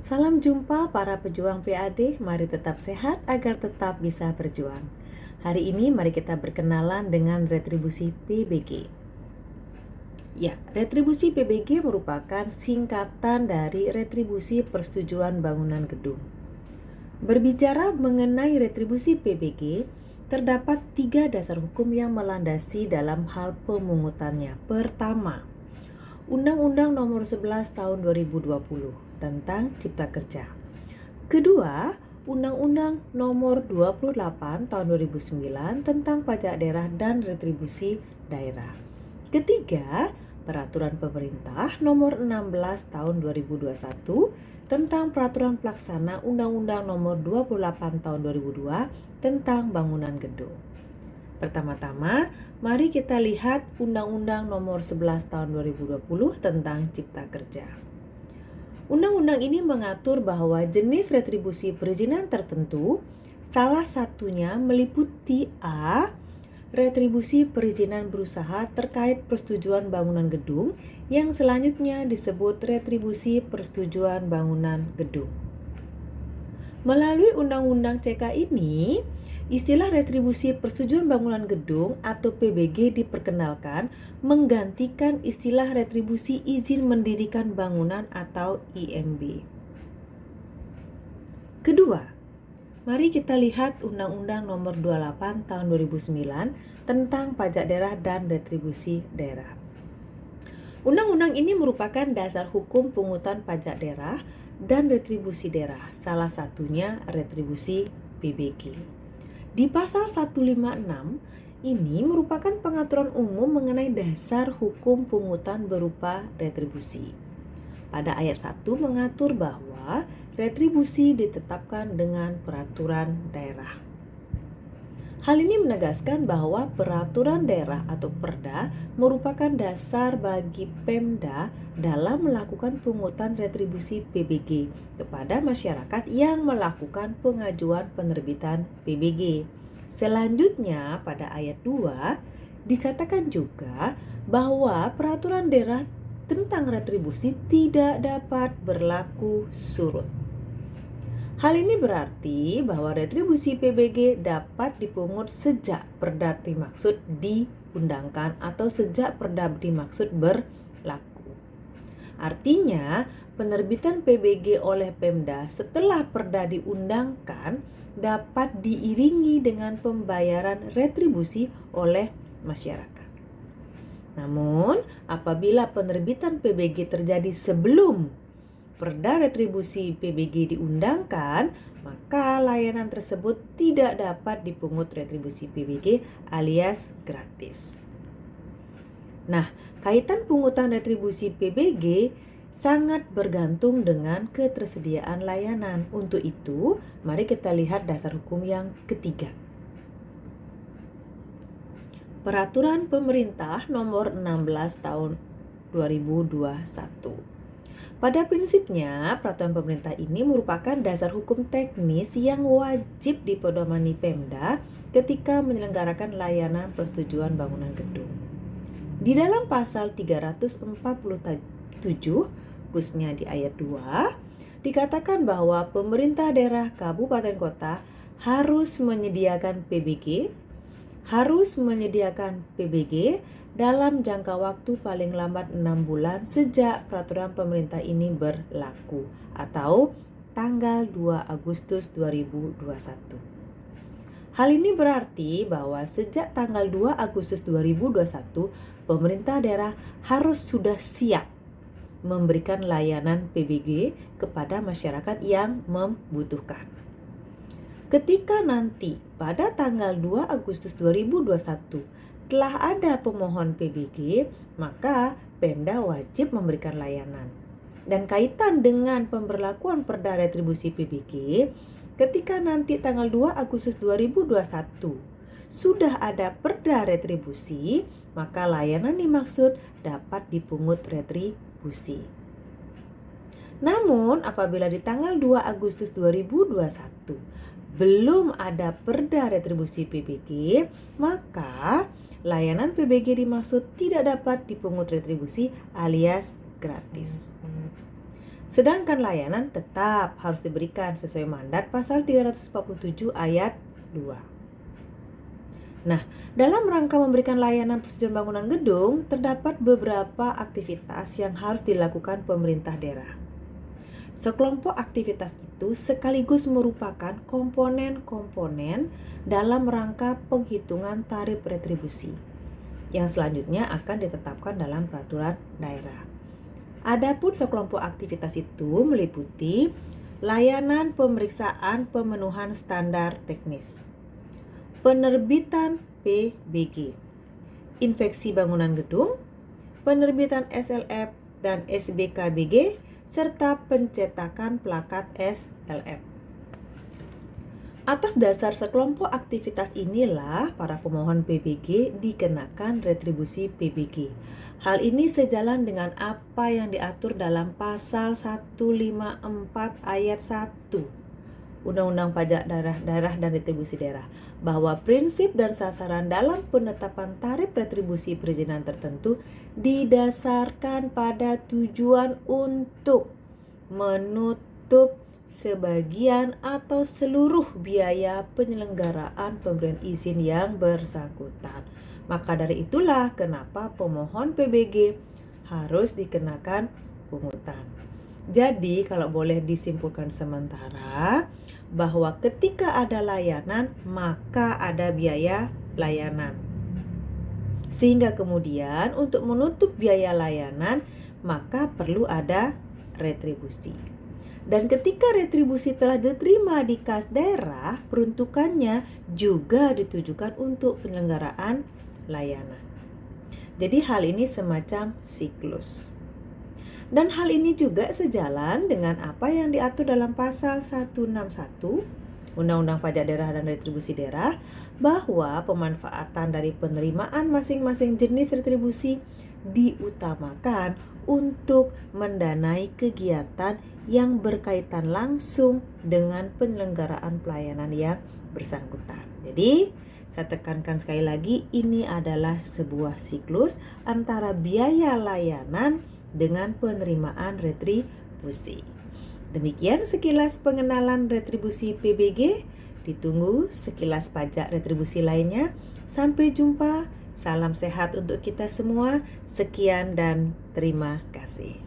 Salam jumpa para pejuang PAD, mari tetap sehat agar tetap bisa berjuang. Hari ini mari kita berkenalan dengan retribusi PBG. Ya, retribusi PBG merupakan singkatan dari retribusi persetujuan bangunan gedung. Berbicara mengenai retribusi PBG, terdapat 3 dasar hukum yang melandasi dalam hal pemungutannya. Pertama, Undang-Undang Nomor 11 Tahun 2020 tentang Cipta Kerja. Kedua, Undang-Undang Nomor 28 Tahun 2009 tentang Pajak Daerah dan Retribusi Daerah. Ketiga, Peraturan Pemerintah Nomor 16 Tahun 2021 tentang Peraturan Pelaksana Undang-Undang Nomor 28 Tahun 2002 tentang Bangunan Gedung. Pertama-tama, mari kita lihat Undang-Undang Nomor 11 Tahun 2020 tentang Cipta Kerja. Undang-undang ini mengatur bahwa jenis retribusi perizinan tertentu, salah satunya meliputi A. Retribusi perizinan berusaha terkait persetujuan bangunan gedung yang selanjutnya disebut retribusi persetujuan bangunan gedung. Melalui Undang-Undang CK ini, istilah retribusi persetujuan bangunan gedung atau PBG diperkenalkan menggantikan istilah retribusi izin mendirikan bangunan atau IMB. Kedua, mari kita lihat Undang-Undang Nomor 28 Tahun 2009 tentang Pajak Daerah dan Retribusi Daerah. Undang-undang ini merupakan dasar hukum pungutan pajak daerah dan retribusi daerah, salah satunya retribusi PBG. Di pasal 156 ini merupakan pengaturan umum mengenai dasar hukum pungutan berupa retribusi. Pada ayat 1 mengatur bahwa retribusi ditetapkan dengan peraturan daerah. Hal ini menegaskan bahwa peraturan daerah atau Perda merupakan dasar bagi Pemda dalam melakukan pungutan retribusi PBG kepada masyarakat yang melakukan pengajuan penerbitan PBG. Selanjutnya pada ayat 2 dikatakan juga bahwa peraturan daerah tentang retribusi tidak dapat berlaku surut. Hal ini berarti bahwa retribusi PBG dapat dipungut sejak Perda dimaksud diundangkan atau sejak Perda dimaksud berlaku. Artinya, penerbitan PBG oleh Pemda setelah Perda diundangkan dapat diiringi dengan pembayaran retribusi oleh masyarakat. Namun, apabila penerbitan PBG terjadi sebelum Perda retribusi PBG diundangkan, maka layanan tersebut tidak dapat dipungut retribusi PBG alias gratis. Nah, kaitan pungutan retribusi PBG sangat bergantung dengan ketersediaan layanan. Untuk itu, mari kita lihat dasar hukum yang ketiga. Peraturan Pemerintah Nomor 16 Tahun 2021. Pada prinsipnya, peraturan pemerintah ini merupakan dasar hukum teknis yang wajib dipedomani Pemda ketika menyelenggarakan layanan persetujuan bangunan gedung. Di dalam pasal 347, khususnya di ayat 2, dikatakan bahwa pemerintah daerah kabupaten kota harus menyediakan PBG dalam jangka waktu paling lambat 6 bulan sejak peraturan pemerintah ini berlaku atau tanggal 2 Agustus 2021. Hal ini berarti bahwa sejak tanggal 2 Agustus 2021, pemerintah daerah harus sudah siap memberikan layanan PBG kepada masyarakat yang membutuhkan. Ketika nanti pada tanggal 2 Agustus 2021 telah ada pemohon PBG, maka Pemda wajib memberikan layanan. Dan kaitan dengan pemberlakuan Perda retribusi PBG, ketika nanti tanggal 2 Agustus 2021 sudah ada Perda retribusi, maka layanan dimaksud dapat dipungut retribusi. Namun, apabila di tanggal 2 Agustus 2021 belum ada Perda retribusi PBG, maka layanan PBG dimaksud tidak dapat dipungut retribusi alias gratis. Sedangkan layanan tetap harus diberikan sesuai mandat pasal 347 ayat 2. Nah, dalam rangka memberikan layanan persetujuan bangunan gedung, terdapat beberapa aktivitas yang harus dilakukan pemerintah daerah. Sekelompok aktivitas itu sekaligus merupakan komponen-komponen dalam rangka penghitungan tarif retribusi, yang selanjutnya akan ditetapkan dalam peraturan daerah. Adapun sekelompok aktivitas itu meliputi layanan pemeriksaan pemenuhan standar teknis, penerbitan PBG, inspeksi bangunan gedung, penerbitan SLF dan SBKBG, serta pencetakan plakat SLF. Atas dasar sekelompok aktivitas inilah para pemohon PBG dikenakan retribusi PBG. Hal ini sejalan dengan apa yang diatur dalam pasal 154 ayat 1 Undang-Undang Pajak Daerah dan Retribusi Daerah, bahwa prinsip dan sasaran dalam penetapan tarif retribusi perizinan tertentu didasarkan pada tujuan untuk menutup sebagian atau seluruh biaya penyelenggaraan pemberian izin yang bersangkutan. Maka dari itulah kenapa pemohon PBG harus dikenakan pungutan. Jadi kalau boleh disimpulkan sementara, bahwa ketika ada layanan maka ada biaya layanan. Sehingga kemudian untuk menutup biaya layanan maka perlu ada retribusi. Dan ketika retribusi telah diterima di kas daerah, peruntukannya juga ditujukan untuk penyelenggaraan layanan. Jadi hal ini semacam siklus. Dan hal ini juga sejalan dengan apa yang diatur dalam pasal 161 Undang-Undang Pajak Daerah dan Retribusi Daerah, bahwa pemanfaatan dari penerimaan masing-masing jenis retribusi diutamakan untuk mendanai kegiatan yang berkaitan langsung dengan penyelenggaraan pelayanan yang bersangkutan. Jadi, saya tekankan sekali lagi, ini adalah sebuah siklus antara biaya layanan dengan penerimaan retribusi. Demikian sekilas pengenalan retribusi PBG. Ditunggu sekilas pajak retribusi lainnya. Sampai jumpa. Salam sehat untuk kita semua. Sekian dan terima kasih.